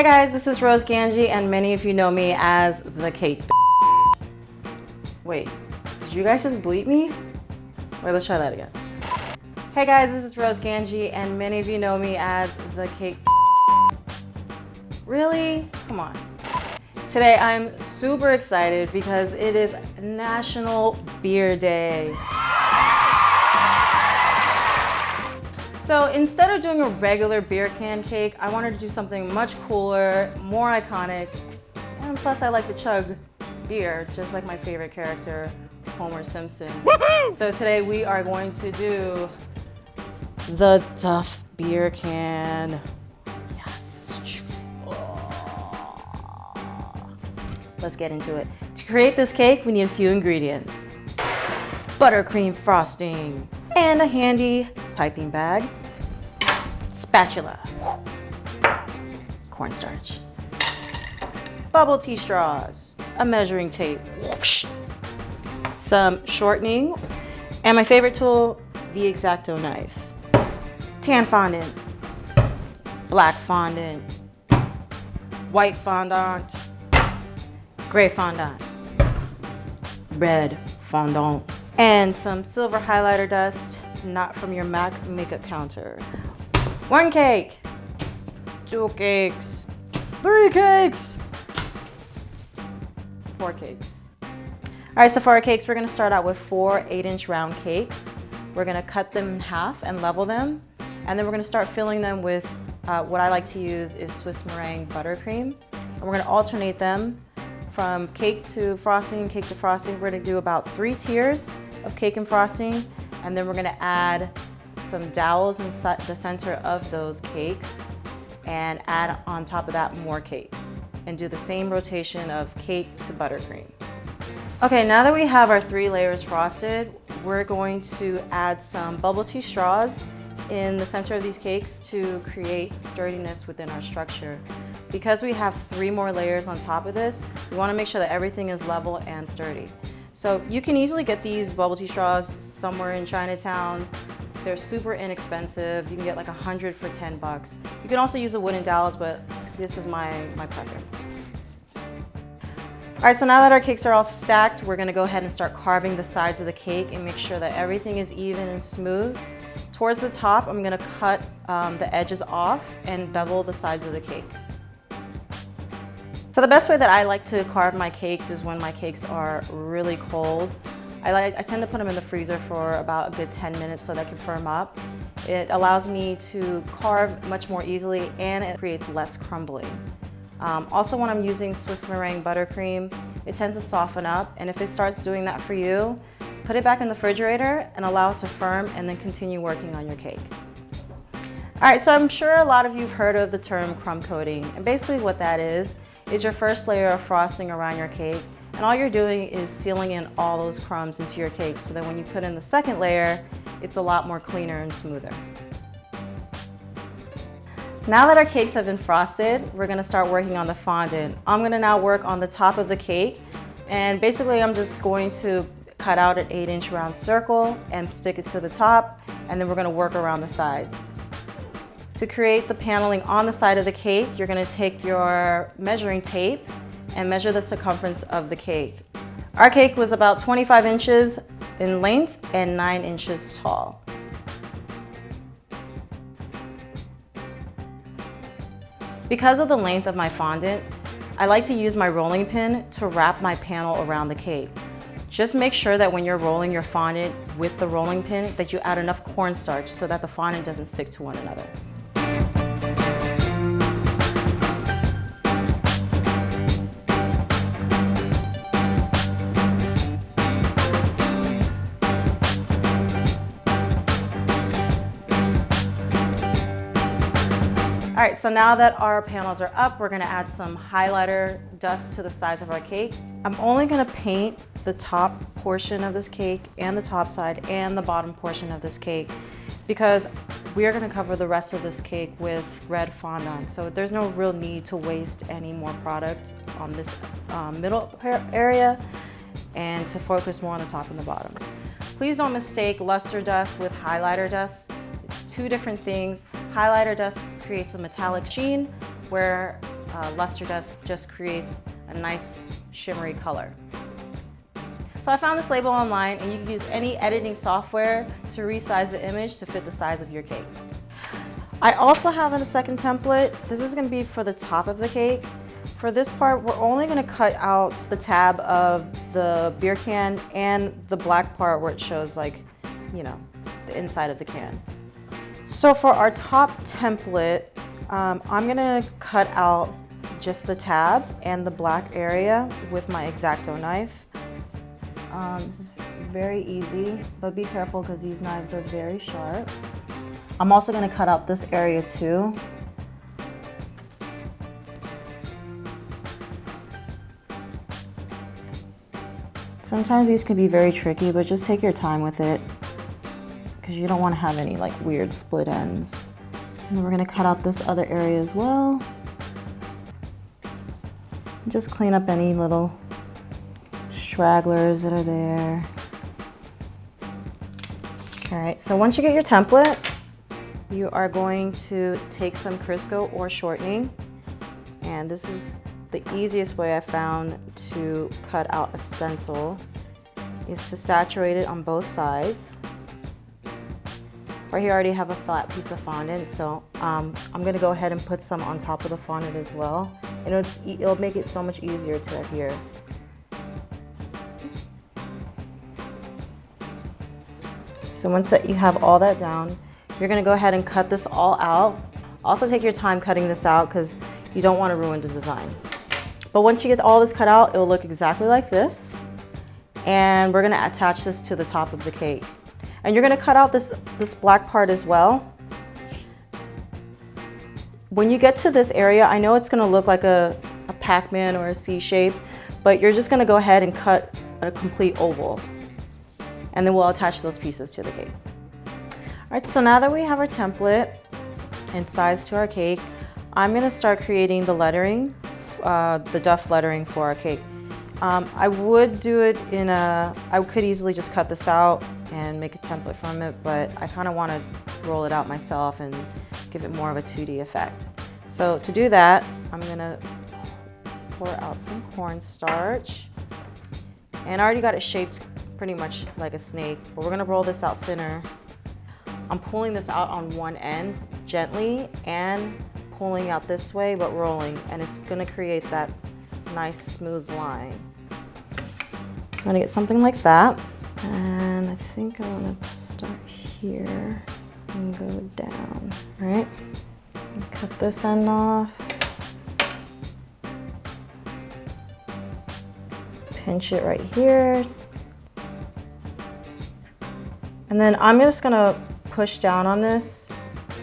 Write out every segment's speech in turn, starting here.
Hey guys, this is Gange, and many of you know me as the cake. Wait, did you guys just bleep me? Wait, let's try that again. Hey guys, this is Gange, and many of you know me as the cake. Really? Come on. Today I'm super excited because it is National Beer Day. So instead of doing a regular beer can cake, I wanted to do something much cooler, more iconic, and plus I like to chug beer, just like my favorite character, Homer Simpson. So today we are going to do the Duff Beer Can. Yes. Let's get into it. To create this cake, we need a few ingredients. Buttercream frosting, and a handy piping bag, spatula, cornstarch, bubble tea straws, a measuring tape, some shortening, and my favorite tool, the X-Acto knife, tan fondant, black fondant, white fondant, gray fondant, red fondant, and some silver highlighter dust, not from your MAC makeup counter. 1 cake, 2 cakes, 3 cakes, 4 cakes. All right, so for our cakes, we're gonna start out with 4 8-inch round cakes. We're gonna cut them in half and level them, and then we're gonna start filling them with what I like to use is Swiss meringue buttercream. And we're gonna alternate them from cake to frosting, cake to frosting. We're gonna do about 3 tiers of cake and frosting, and then we're gonna add some dowels inside the center of those cakes and add on top of that more cakes and do the same rotation of cake to buttercream. Okay, now that we have our 3 layers frosted, we're going to add some bubble tea straws in the center of these cakes to create sturdiness within our structure. Because we have 3 more layers on top of this, we want to make sure that everything is level and sturdy. So you can easily get these bubble tea straws somewhere in Chinatown. They're super inexpensive. You can get like 100 for 10 bucks. You can also use the wooden dowels, but this is my preference. All right, so now that our cakes are all stacked, we're gonna go ahead and start carving the sides of the cake and make sure that everything is even and smooth. Towards the top, I'm gonna cut the edges off and bevel the sides of the cake. So the best way that I like to carve my cakes is when my cakes are really cold. I tend to put them in the freezer for about a good 10 minutes so they can firm up. It allows me to carve much more easily and it creates less crumbling. Also, when I'm using Swiss meringue buttercream, it tends to soften up, and if it starts doing that for you, put it back in the refrigerator and allow it to firm and then continue working on your cake. All right, so I'm sure a lot of you have heard of the term crumb coating, and basically what that is your first layer of frosting around your cake, and all you're doing is sealing in all those crumbs into your cake so that when you put in the second layer, it's a lot more cleaner and smoother. Now that our cakes have been frosted, we're gonna start working on the fondant. I'm gonna now work on the top of the cake, and basically I'm just going to cut out an 8-inch round circle and stick it to the top, and then we're gonna work around the sides. To create the paneling on the side of the cake, you're gonna take your measuring tape and measure the circumference of the cake. Our cake was about 25 inches in length and 9 inches tall. Because of the length of my fondant, I like to use my rolling pin to wrap my panel around the cake. Just make sure that when you're rolling your fondant with the rolling pin that you add enough cornstarch so that the fondant doesn't stick to one another. All right, so now that our panels are up, we're gonna add some highlighter dust to the sides of our cake. I'm only gonna paint the top portion of this cake and the top side and the bottom portion of this cake because we are gonna cover the rest of this cake with red fondant. So there's no real need to waste any more product on this middle area and to focus more on the top and the bottom. Please don't mistake luster dust with highlighter dust. It's 2 different things. Highlighter dust creates a metallic sheen where luster dust just creates a nice shimmery color. So I found this label online, and you can use any editing software to resize the image to fit the size of your cake. I also have a second template. This is going to be for the top of the cake. For this part, we're only going to cut out the tab of the beer can and the black part where it shows, like, you know, the inside of the can. So for our top template, I'm going to cut out just the tab and the black area with my X-Acto knife. This is very easy, but be careful because these knives are very sharp. I'm also going to cut out this area too. Sometimes these can be very tricky, but just take your time with it because you don't want to have any like weird split ends. And then we're going to cut out this other area as well. Just clean up any little stragglers that are there. All right, so once you get your template, you are going to take some Crisco or shortening, and this is the easiest way I found to cut out a stencil, is to saturate it on both sides. Right here I already have a flat piece of fondant, so I'm going to go ahead and put some on top of the fondant as well, and it'll make it so much easier to adhere. So once that you have all that down, you're going to go ahead and cut this all out. Also take your time cutting this out because you don't want to ruin the design. But once you get all this cut out, it will look exactly like this. And we're going to attach this to the top of the cake. And you're going to cut out this black part as well. When you get to this area, I know it's going to look like a Pac-Man or a C shape, but you're just going to go ahead and cut a complete oval. And then we'll attach those pieces to the cake. All right, so now that we have our template and size to our cake, I'm going to start creating the lettering, the Duff lettering for our cake. I would do it I could easily just cut this out and make a template from it, but I kind of want to roll it out myself and give it more of a 2D effect. So to do that, I'm going to pour out some cornstarch, and I already got it shaped pretty much like a snake, but we're going to roll this out thinner. I'm pulling this out on one end gently and pulling out this way, but rolling, and it's going to create that nice smooth line. I'm going to get something like that, and I think I want to start here and go down, right? And cut this end off. Pinch it right here. And then I'm just going to push down on this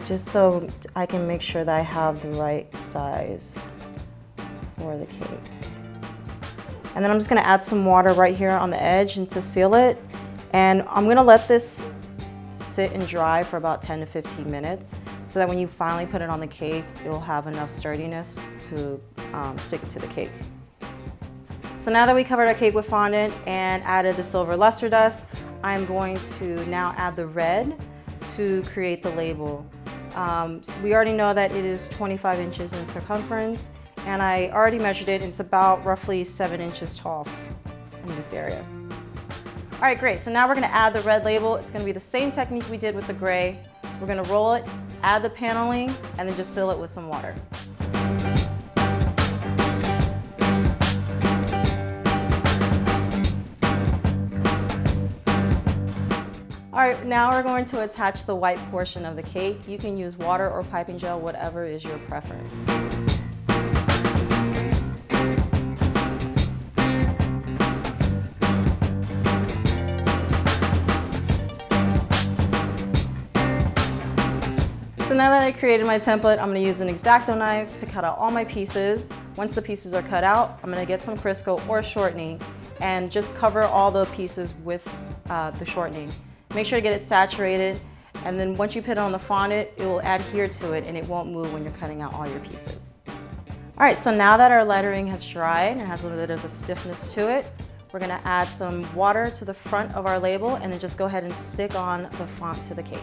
just so I can make sure that I have the right size for the cake. And then I'm just going to add some water right here on the edge and to seal it. And I'm going to let this sit and dry for about 10 to 15 minutes so that when you finally put it on the cake, it'll have enough sturdiness to stick it to the cake. So now that we covered our cake with fondant and added the silver luster dust, I'm going to now add the red to create the label. So we already know that it is 25 inches in circumference, and I already measured it. It's about roughly 7 inches tall in this area. All right, great. So now we're going to add the red label. It's going to be the same technique we did with the gray. We're going to roll it, add the paneling, and then just seal it with some water. All right, now we're going to attach the white portion of the cake. You can use water or piping gel, whatever is your preference. So now that I created my template, I'm going to use an X-Acto knife to cut out all my pieces. Once the pieces are cut out, I'm going to get some Crisco or shortening and just cover all the pieces with the shortening. Make sure to get it saturated, and then once you put it on the fondant, it will adhere to it and it won't move when you're cutting out all your pieces. All right, so now that our lettering has dried and has a little bit of a stiffness to it, we're going to add some water to the front of our label and then just go ahead and stick on the font to the cake.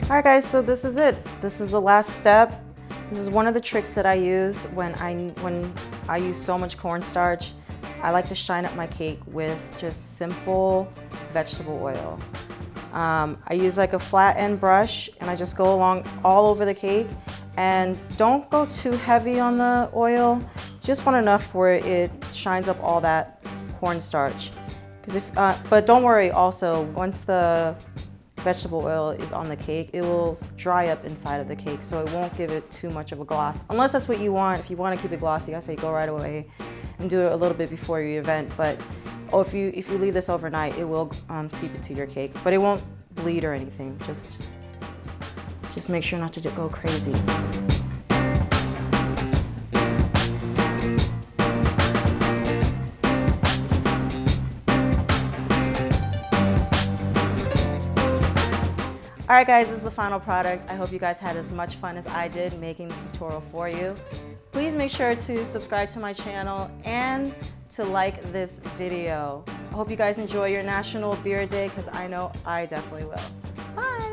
All right guys, so this is it. This is the last step. This is one of the tricks that I use when I use so much cornstarch. I like to shine up my cake with just simple vegetable oil. I use like a flat end brush and I just go along all over the cake, and don't go too heavy on the oil. Just want enough where it shines up all that cornstarch. But don't worry, also once the vegetable oil is on the cake, it will dry up inside of the cake, so it won't give it too much of a gloss. Unless that's what you want. If you want to keep it glossy, I say go right away and do it a little bit before your event. But if you leave this overnight, it will seep into your cake, but it won't bleed or anything. Just make sure not to go crazy. All right guys, this is the final product. I hope you guys had as much fun as I did making this tutorial for you. Please make sure to subscribe to my channel and to like this video. I hope you guys enjoy your National Beer Day, because I know I definitely will. Bye!